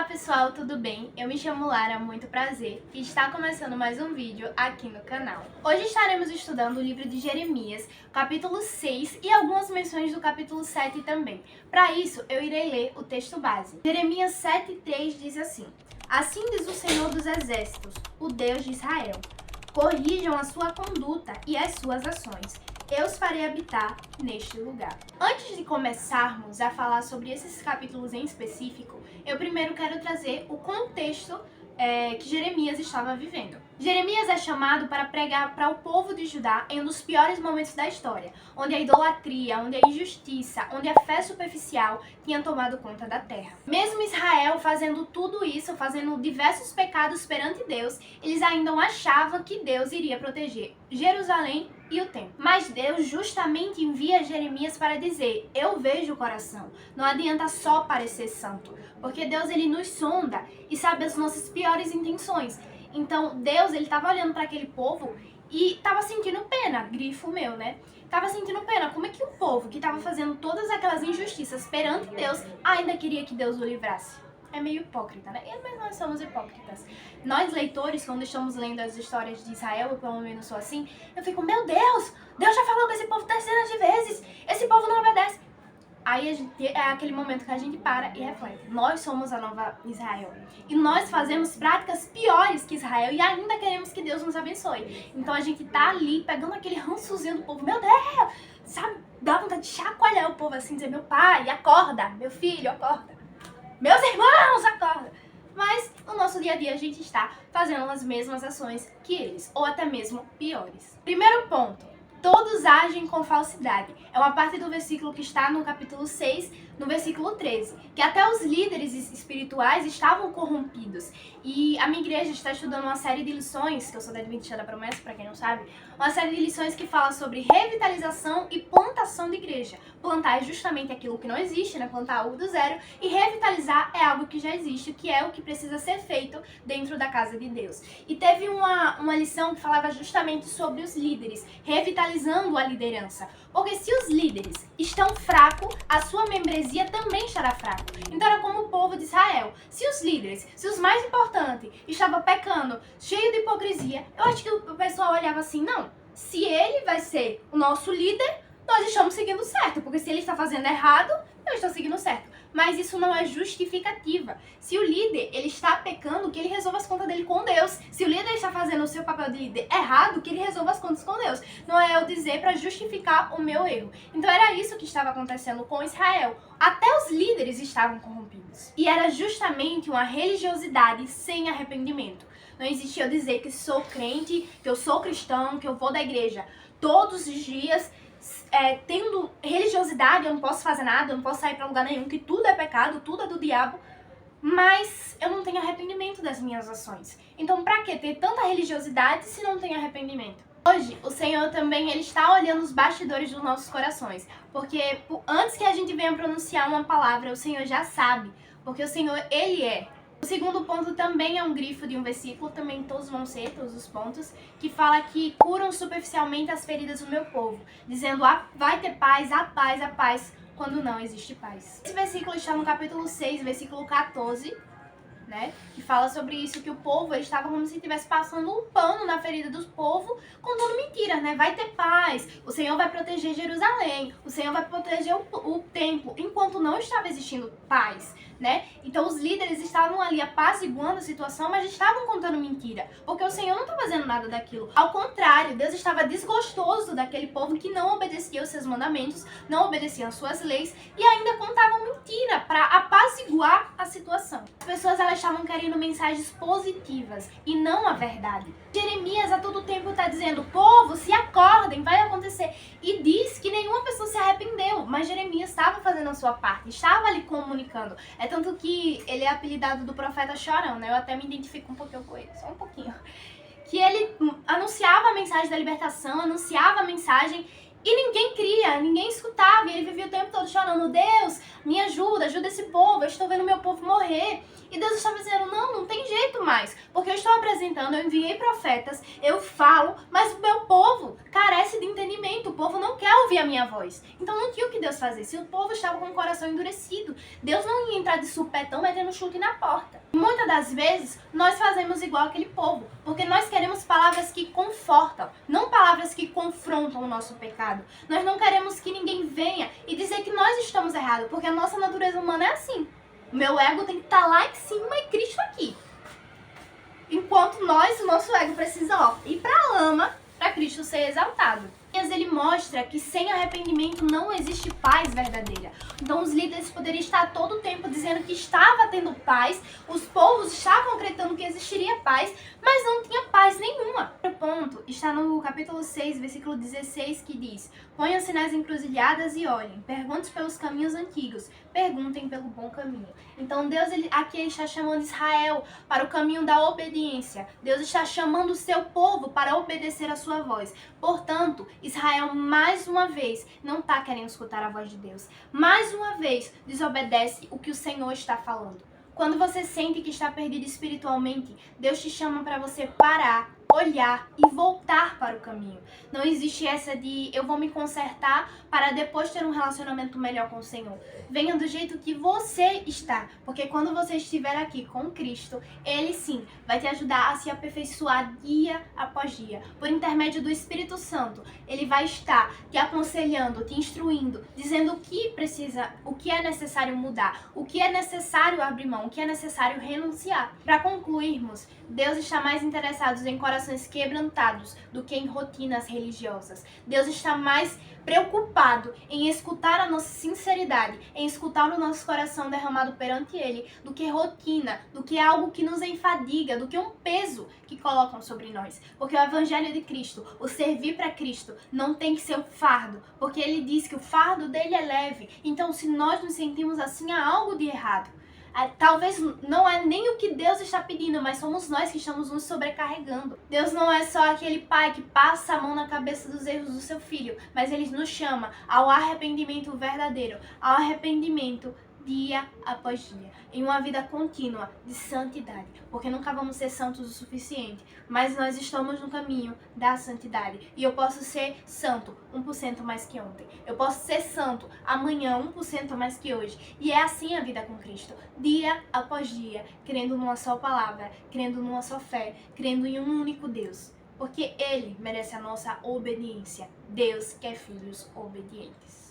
pessoal, tudo bem? Eu me chamo Lara, muito prazer, e está começando mais um vídeo aqui no canal. Hoje estaremos estudando o livro de Jeremias, capítulo 6 e algumas menções do capítulo 7 também. Para isso, eu irei ler o texto base. Jeremias 7,3 diz assim: Assim diz o Senhor dos Exércitos, o Deus de Israel: corrijam a sua conduta e as suas ações. Eu os farei habitar neste lugar. Antes de começarmos a falar sobre esses capítulos em específico, eu primeiro quero trazer o contexto que Jeremias estava vivendo. Jeremias é chamado para pregar para o povo de Judá em um dos piores momentos da história, onde a idolatria, onde a injustiça, onde a fé superficial tinha tomado conta da terra. Mesmo Israel fazendo tudo isso, fazendo diversos pecados perante Deus, eles ainda achavam que Deus iria proteger Jerusalém e o templo. Mas Deus justamente envia Jeremias para dizer: eu vejo o coração, não adianta só parecer santo, porque Deus ele nos sonda e sabe as nossas piores intenções. Então Deus ele estava olhando para aquele povo e estava sentindo pena, grifo meu, né? Tava sentindo pena, como é que o povo que estava fazendo todas aquelas injustiças perante Deus ainda queria que Deus o livrasse? É meio hipócrita, né? Mas nós somos hipócritas. Nós, leitores, quando estamos lendo as histórias de Israel, eu pelo menos sou assim, eu fico, meu Deus, Deus já falou com esse povo dezenas de vezes, esse povo não obedece. Aí é aquele momento que a gente para e reflete. Nós somos a nova Israel. E nós fazemos práticas piores que Israel e ainda queremos que Deus nos abençoe. Então a gente tá ali pegando aquele rançozinho do povo. Meu Deus! Sabe? Dá vontade de chacoalhar o povo assim, dizer, meu pai, acorda, meu filho, acorda. Meus irmãos, acorda! Mas no nosso dia a dia a gente está fazendo as mesmas ações que eles, ou até mesmo piores. Primeiro ponto: todos agem com falsidade. É uma parte do versículo que está no capítulo 6, no versículo 13, que até os líderes espirituais estavam corrompidos. E a minha igreja está estudando uma série de lições, que eu sou da Adventista da Promessa, para quem não sabe, uma série de lições que fala sobre revitalização e plantação de igreja. Plantar é justamente aquilo que não existe, né? Plantar algo do zero, e revitalizar é algo que já existe, que é o que precisa ser feito dentro da casa de Deus. E teve uma lição que falava justamente sobre os líderes, revitalizando a liderança. Porque se os líderes estão fracos, a sua membresia também estará fraca. Então era como o povo de Israel. Se os líderes, se os mais importantes, estavam pecando, cheio de hipocrisia, eu acho que o pessoal olhava assim, não, se ele vai ser o nosso líder, nós estamos seguindo certo. Porque se ele está fazendo errado, eu estou seguindo certo. Mas isso não é justificativa. Se o líder ele está pecando, que ele resolva as contas dele com Deus. Se o líder está fazendo o seu papel de líder errado, que ele resolva as contas com Deus. Não é eu dizer para justificar o meu erro. Então era isso que estava acontecendo com Israel. Até os líderes estavam corrompidos. E era justamente uma religiosidade sem arrependimento. Não existia eu dizer que sou crente, que eu sou cristão, que eu vou da igreja todos os dias, tendo religiosidade, eu não posso fazer nada, eu não posso sair pra lugar nenhum, que tudo é pecado, tudo é do diabo, mas eu não tenho arrependimento das minhas ações. Então pra que ter tanta religiosidade se não tem arrependimento? Hoje, o Senhor também ele está olhando os bastidores dos nossos corações, porque antes que a gente venha pronunciar uma palavra, o Senhor já sabe, porque o Senhor, Ele é. O segundo ponto também é um grifo de um versículo, também todos vão ser, todos os pontos, que fala que curam superficialmente as feridas do meu povo, dizendo, vai ter paz, a paz, quando não existe paz. Esse versículo está no capítulo 6, versículo 14, né, que fala sobre isso, que o povo estava como se estivesse passando um pano na ferida do povo, contando mentiras, né? Vai ter paz, o Senhor vai proteger Jerusalém, o Senhor vai proteger o templo, enquanto não estava existindo paz, né? Então os líderes estavam ali apaziguando a situação, mas estavam contando mentira, porque o Senhor não estava fazendo nada daquilo. Ao contrário, Deus estava desgostoso daquele povo que não obedecia os seus mandamentos, não obedecia às suas leis e ainda contavam mentira para apaziguar a situação. As pessoas elas estavam querendo mensagens positivas e não a verdade. Jeremias a todo tempo está dizendo, povo, se acordem, vai acontecer. E diz que nenhuma pessoa se arrependeu, mas Jeremias estava fazendo a sua parte, estava ali comunicando. É tanto que ele é apelidado do profeta chorão, né? Eu até me identifico um pouquinho com ele, só um pouquinho. Que ele anunciava a mensagem da libertação, anunciava a mensagem e ninguém cria, ninguém escutava. E ele vivia o tempo todo chorando, Deus, me ajuda, ajuda esse povo, eu estou vendo meu povo morrer. E Deus estava dizendo, não tem jeito mais, porque eu estou apresentando, eu enviei profetas, eu falo, mas o meu povo carece de entendimento, o povo não quer ouvir a minha voz. Então não tinha o que Deus fazer, se o povo estava com o coração endurecido, Deus não ia entrar de supetão metendo chute na porta. E muitas das vezes, nós fazemos igual aquele povo, porque nós queremos palavras que confortam, não palavras que confrontam o nosso pecado. Nós não queremos que ninguém venha e dizer que nós estamos errados, porque a nossa natureza humana é assim. O meu ego tem que estar lá em cima e Cristo aqui. Enquanto o nosso ego precisa ir para a lama para Cristo ser exaltado. Mas ele mostra que sem arrependimento não existe paz verdadeira. Então os líderes poderiam estar todo o tempo dizendo que estava tendo paz, os povos estavam acreditando que existiria paz, mas não tinha paz nenhuma. O ponto está no capítulo 6, versículo 16, que diz: ponham-se nas encruzilhadas e olhem, perguntem pelos caminhos antigos, perguntem pelo bom caminho. Então Deus aqui está chamando Israel para o caminho da obediência. Deus está chamando o seu povo para obedecer a sua voz. Portanto, Israel mais uma vez não está querendo escutar a voz de Deus. Mais uma vez desobedece o que o Senhor está falando. Quando você sente que está perdido espiritualmente, Deus te chama para você parar, olhar e voltar para o caminho. Não existe essa de eu vou me consertar para depois ter um relacionamento melhor com o Senhor. Venha do jeito que você está, porque quando você estiver aqui com Cristo, Ele sim vai te ajudar a se aperfeiçoar dia após dia. Por intermédio do Espírito Santo, Ele vai estar te aconselhando, te instruindo, dizendo o que precisa, o que é necessário mudar, o que é necessário abrir mão, o que é necessário renunciar. Para concluirmos, Deus está mais interessado em corações quebrantados do que em rotinas religiosas. Deus está mais preocupado em escutar a nossa sinceridade, em escutar o nosso coração derramado perante Ele, do que rotina, do que algo que nos enfadiga, do que um peso que colocam sobre nós. Porque o Evangelho de Cristo, o servir para Cristo, não tem que ser um fardo, porque Ele diz que o fardo dele é leve. Então, se nós nos sentimos assim, há algo de errado. Talvez não é nem o que Deus está pedindo, mas somos nós que estamos nos sobrecarregando. Deus não é só aquele pai que passa a mão na cabeça dos erros do seu filho, mas Ele nos chama ao arrependimento verdadeiro, ao arrependimento dia após dia, em uma vida contínua de santidade, porque nunca vamos ser santos o suficiente, mas nós estamos no caminho da santidade, e eu posso ser santo 1% mais que ontem, eu posso ser santo amanhã 1% mais que hoje, e é assim a vida com Cristo, dia após dia, crendo numa só palavra, crendo numa só fé, crendo em um único Deus, porque Ele merece a nossa obediência. Deus quer filhos obedientes.